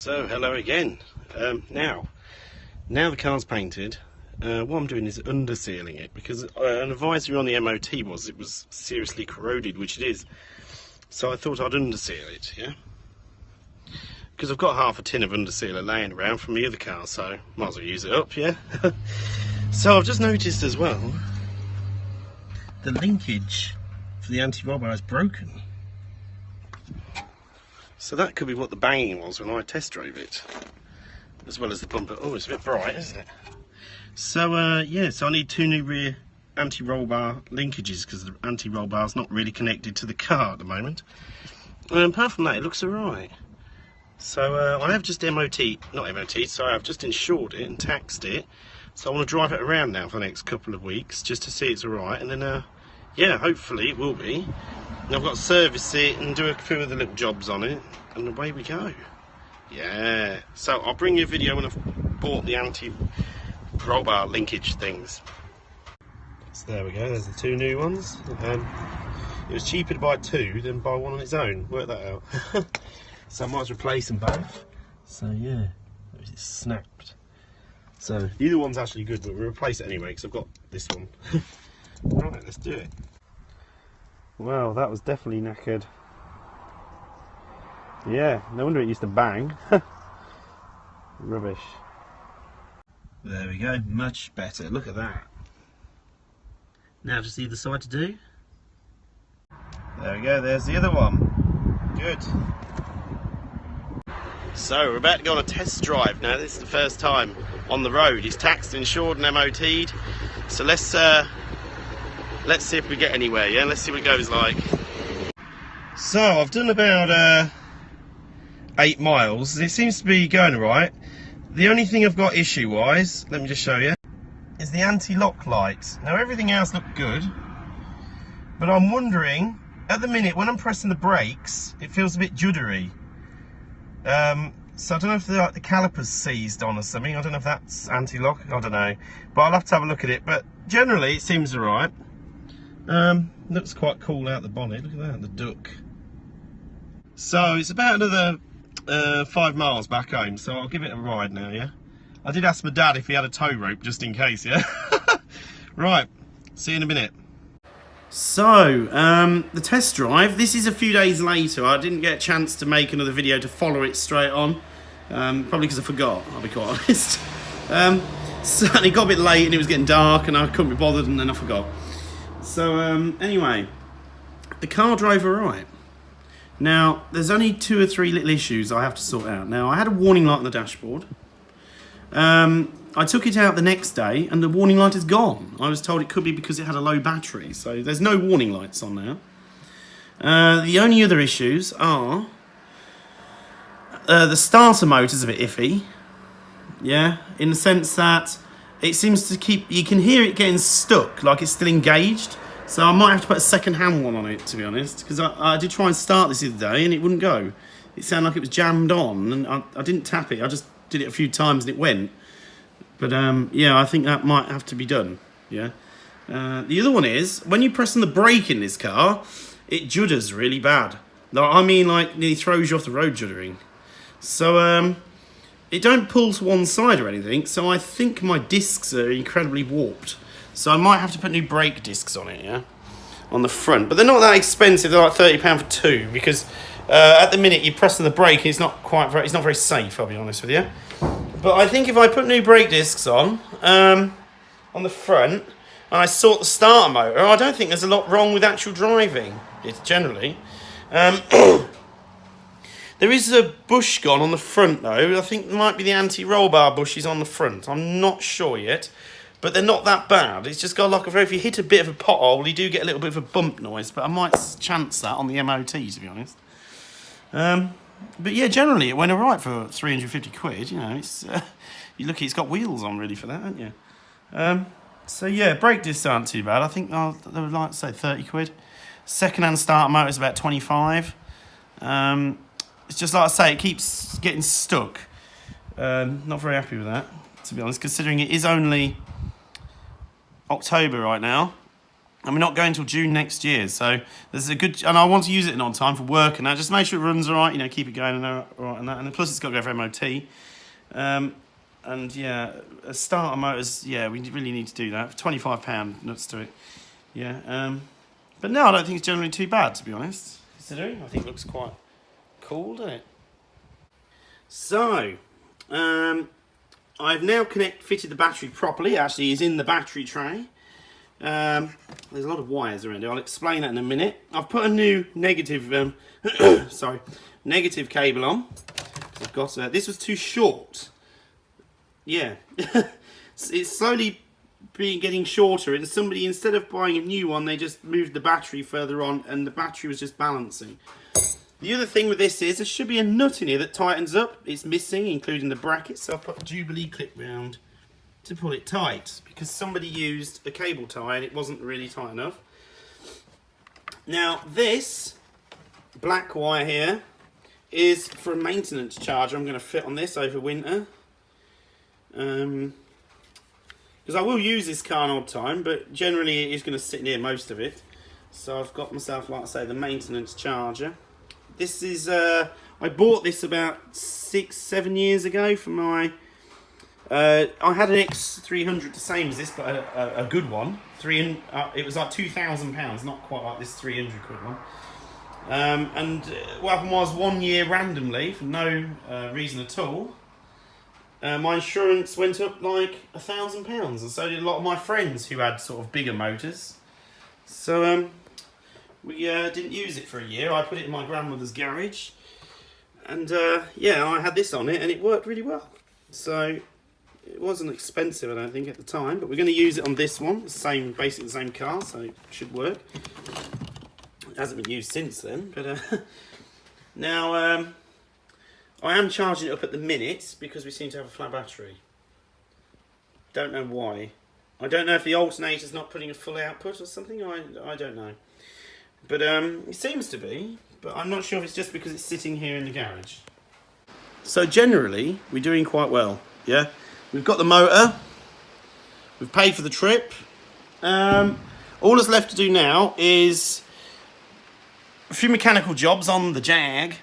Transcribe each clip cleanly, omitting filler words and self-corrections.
So hello again. Now the car's painted, what I'm doing is under-sealing it because an advisory on the MOT was it was seriously corroded, which it is. So I thought I'd under-seal it, yeah? Because I've got half a tin of under-sealer laying around from the other car, so might as well use it up, yeah? So I've just noticed as well, the linkage for the anti-roll bar is broken. So that could be what the banging was when I test drove it, as well as the bumper. Oh, it's a bit bright, isn't it? So yeah, so I need two new rear anti-roll bar linkages because the anti-roll bar is not really connected to the car at the moment. And apart from that, it looks alright. So I have just sorry, I've just insured it and taxed it. So I want to drive it around now for the next couple of weeks just to see it's alright, and then yeah, hopefully it will be. And I've got to service it and do a few of the little jobs on it, and away we go. Yeah, so I'll bring you a video when I've bought the anti-roll bar linkage things. So there we go, there's the two new ones. It was cheaper to buy two than buy one on its own, work that out. So I might as well replace them both. So yeah, it's snapped. So the other one's actually good, but we'll replace it anyway because I've got this one. Right, let's do it. Well, that was definitely knackered. Yeah, no wonder it used to bang. Rubbish. There we go, much better. Look at that. Now just either side to do. There we go, there's the other one. Good. So we're about to go on a test drive now. This is the first time on the road. It's taxed, insured and MOT'd. So let's see if we get anywhere, yeah? Let's see what it goes like. So I've done about 8 miles. It seems to be going alright. The only thing I've got issue-wise, let me just show you, is the anti-lock lights. Now everything else looked good, but I'm wondering, at the minute when I'm pressing the brakes, it feels a bit juddery. So I don't know if the caliper's seized on or something. I don't know if that's anti-lock, I don't know. But I'll have to have a look at it. But generally it seems alright. Looks quite cool out the bonnet. Look at that, the duck. So it's about another 5 miles back home, so I'll give it a ride now, yeah? I did ask my dad if he had a tow rope just in case, yeah? Right, see you in a minute. So, the test drive, this is a few days later. I didn't get a chance to make another video to follow it straight on. Probably because I forgot, I'll be quite honest. So it got a bit late and it was getting dark and I couldn't be bothered and then I forgot. So anyway, the car drove alright. Now, there's only 2 or 3 little issues I have to sort out. Now, I had a warning light on the dashboard. I took it out the next day and the warning light is gone. I was told it could be because it had a low battery, so there's no warning lights on now. The only other issues are the starter motor's a bit iffy. Yeah, in the sense that it seems to keep, you can hear it getting stuck, like it's still engaged. So I might have to put a second-hand one on it, to be honest, because I did try and start this the other day and it wouldn't go. It sounded like it was jammed on, and I didn't tap it. I just did it a few times and it went. But yeah, I think that might have to be done. Yeah. The other one is when you press on the brake in this car, it judders really bad. I mean, like nearly throws you off the road juddering. So it don't pull to one side or anything, so I think my discs are incredibly warped. So I might have to put new brake discs on it, yeah, on the front. But they're not that expensive. They're like £30 for 2 because at the minute you press on the brake, it's not very safe. I'll be honest with you. But I think if I put new brake discs on the front and I sort the starter motor, I don't think there's a lot wrong with actual driving. It's generally. There is a bush gone on the front though. I think it might be the anti-roll bar bushes on the front. I'm not sure yet, but they're not that bad. It's just got like if you hit a bit of a pothole, you do get a little bit of a bump noise, but I might chance that on the MOT, to be honest. But yeah, generally it went alright for 350 quid, you know. It's you look, it's got wheels on really for that, haven't you? So yeah, brake discs aren't too bad. I think they were like, say, 30 quid. Second-hand starter motor is about 25. It's just like I say, it keeps getting stuck. Not very happy with that, to be honest, considering it is only October right now. and we're not going till June next year. So there's a good, and I want to use it on time for work and that. Just make sure it runs all right, you know, keep it going and all right and that. And plus, it's got to go for MOT. And yeah, a starter motors. Yeah, we really need to do that for £25. Let's do it. Yeah. But no, I don't think it's generally too bad, to be honest. Considering, I think it looks quite cool, doesn't it? So, I've now fitted the battery properly. It actually is in the battery tray. There's a lot of wires around here. I'll explain that in a minute. I've put a new negative, negative cable on. I've got this was too short. Yeah, it's slowly getting shorter. And somebody, instead of buying a new one, they just moved the battery further on, and the battery was just balancing. The other thing with this is there should be a nut in here that tightens up. It's missing, including the bracket, so I've put a Jubilee clip round to pull it tight, because somebody used a cable tie and it wasn't really tight enough. Now this black wire here is for a maintenance charger I'm going to fit on this over winter. Because I will use this car an odd time, but generally it is going to sit near most of it. So I've got myself, like I say, the maintenance charger. This is, I bought this about 6-7 years ago for my, I had an X300 the same as this, but a good one. It was like £2,000, not quite like this 300 quid one. And what happened was 1 year randomly, for no reason at all, my insurance went up like £1,000, and so did a lot of my friends who had sort of bigger motors. So we didn't use it for a year. I put it in my grandmother's garage, and yeah, I had this on it, and it worked really well. So it wasn't expensive, I don't think, at the time, but we're going to use it on this one, basically the same car, so it should work. It hasn't been used since then, but now I am charging it up at the minute because we seem to have a flat battery. Don't know why. I don't know if the alternator's not putting a full output or something. I don't know. But it seems to be. But I'm not sure if it's just because it's sitting here in the garage. So generally, we're doing quite well. Yeah, we've got the motor. We've paid for the trip. All that's left to do now is a few mechanical jobs on the Jag,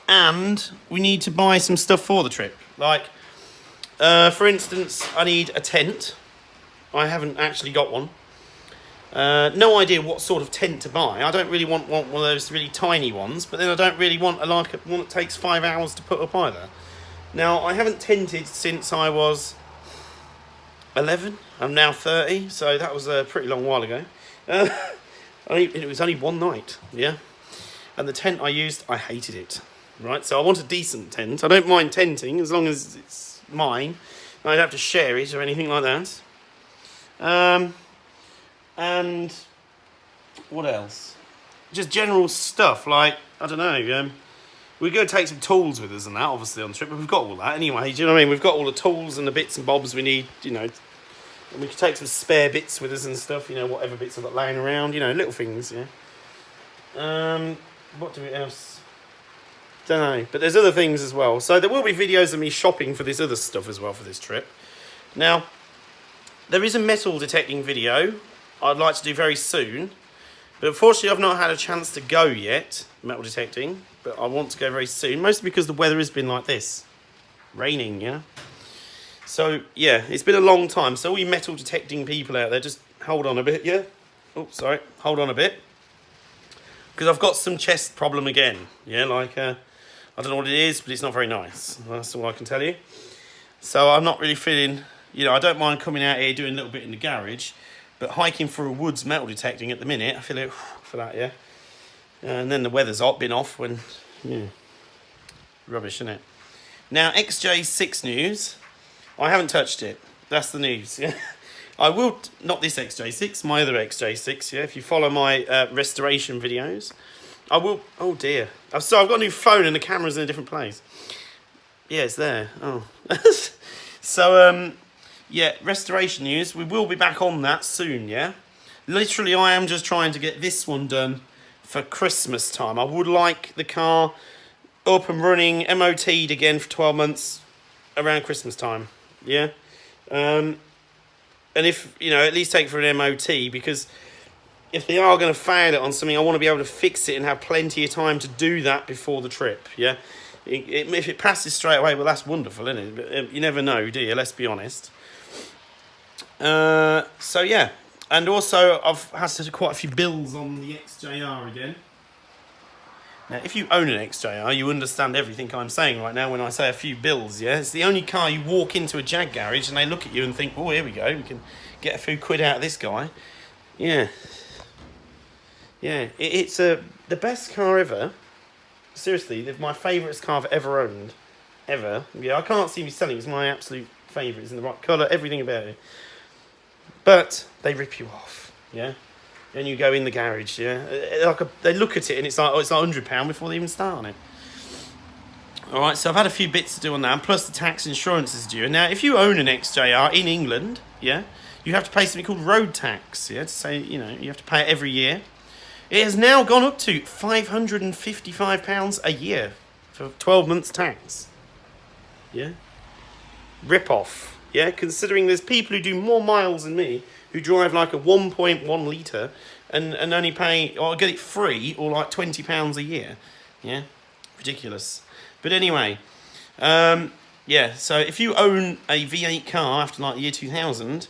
and we need to buy some stuff for the trip. Like, for instance, I need a tent. I haven't actually got one. No idea what sort of tent to buy. I don't really want one of those really tiny ones, but then I don't really want one that takes 5 hours to put up either. Now, I haven't tented since I was 11. I'm now 30, so that was a pretty long while ago. It was only one night, yeah. And the tent I used, I hated it. Right, so I want a decent tent. I don't mind tenting as long as it's mine. I don't have to share it or anything like that. And what else? Just general stuff, like, I don't know, we're going to take some tools with us and that, obviously, on the trip, but we've got all that anyway, do you know what I mean? We've got all the tools and the bits and bobs we need, you know, and we can take some spare bits with us and stuff, you know, whatever bits I've got laying around, you know, little things, yeah. What do we else? Don't know, but there's other things as well. So there will be videos of me shopping for this other stuff as well for this trip. Now, there is a metal detecting video I'd like to do very soon, but unfortunately I've not had a chance to go yet, metal detecting, but I want to go very soon, mostly because the weather has been like this, raining, yeah? So, yeah, it's been a long time, so all you metal detecting people out there, just hold on a bit, yeah? Oh, sorry, hold on a bit. Because I've got some chest problem again, yeah, like, I don't know what it is, but it's not very nice. That's all I can tell you. So I'm not really feeling, you know, I don't mind coming out here doing a little bit in the garage, but hiking through a woods metal detecting at the minute, I feel it for that, yeah. And then the weather's been off when, yeah, rubbish, isn't it? Now, XJ6 news, I haven't touched it. That's the news, yeah. I will, not this XJ6, my other XJ6, yeah. If you follow my restoration videos, I will, oh dear. So I've got a new phone and the camera's in a different place. Yeah, it's there, oh. So, yeah, restoration news. We will be back on that soon, yeah? Literally, I am just trying to get this one done for Christmas time. I would like the car up and running, MOT'd again for 12 months around Christmas time, yeah? And if, you know, at least take for an MOT, because if they are going to fail it on something, I want to be able to fix it and have plenty of time to do that before the trip. Yeah, if it passes straight away, well, that's wonderful, isn't it? But you never know, do you? Let's be honest. So yeah, and also I've had quite a few bills on the XJR again. Now, if you own an XJR, you understand everything I'm saying right now when I say a few bills, yeah? It's the only car you walk into a Jag garage and they look at you and think, oh, here we go, we can get a few quid out of this guy. Yeah. Yeah, it's the best car ever. Seriously, my favourite car I've ever owned. Ever. Yeah, I can't see me selling it. It's my absolute favourite. It's in the right colour, everything about it. But they rip you off, yeah? Then you go in the garage, yeah? They look at it and it's like, oh, it's like £100 before they even start on it. Alright, so I've had a few bits to do on that, and plus the tax insurance is due. Now, if you own an XJR in England, yeah, you have to pay something called road tax, yeah, to say, you know, you have to pay it every year. It has now gone up to £555 a year for 12 months tax. Yeah? Rip off. Yeah, considering there's people who do more miles than me, who drive like a 1.1 litre and only pay, or get it free, or like £20 a year. Yeah, ridiculous. But anyway, yeah, so if you own a V8 car after like the year 2000,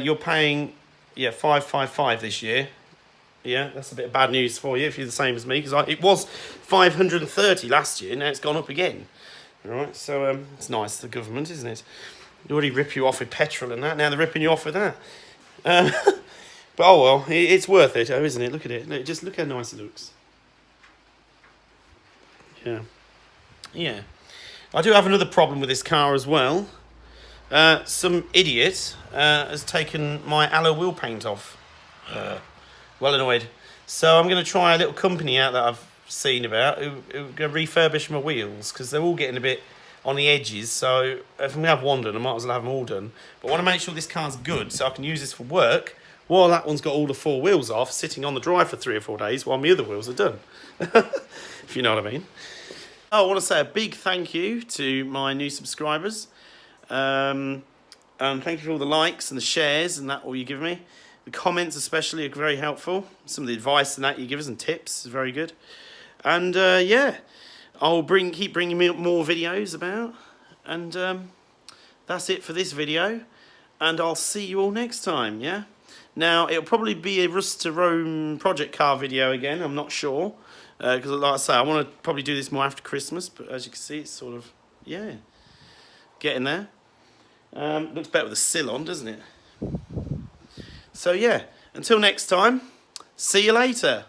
you're paying, yeah, 555 this year. Yeah, that's a bit of bad news for you if you're the same as me, because it was 530 last year, now it's gone up again. All right, so it's nice, the government, isn't it? They already rip you off with petrol and that, now they're ripping you off with that. But oh well, it's worth it, isn't it? Look at it. Just look how nice it looks. Yeah. Yeah. I do have another problem with this car as well. Some idiot has taken my alloy wheel paint off. Well annoyed. So I'm going to try a little company out that I've seen about who going to refurbish my wheels, because they're all getting a bit on the edges. So if I'm going to have one done, I might as well have them all done. But I want to make sure this car's good so I can use this for work while that one's got all the four wheels off, sitting on the drive for 3 or 4 days while my other wheels are done. If you know what I mean. I want to say a big thank you to my new subscribers. And thank you for all the likes and the shares and that all you give me. The comments especially are very helpful. Some of the advice and that you give us and tips is very good. And yeah, I'll keep bringing me more videos about. And that's it for this video. And I'll see you all next time, yeah? Now, it'll probably be a Rust2Rome project car video again, I'm not sure. Because like I say, I want to probably do this more after Christmas. But as you can see, it's sort of, yeah, getting there. Looks better with the sill on, doesn't it? So yeah, until next time, see you later.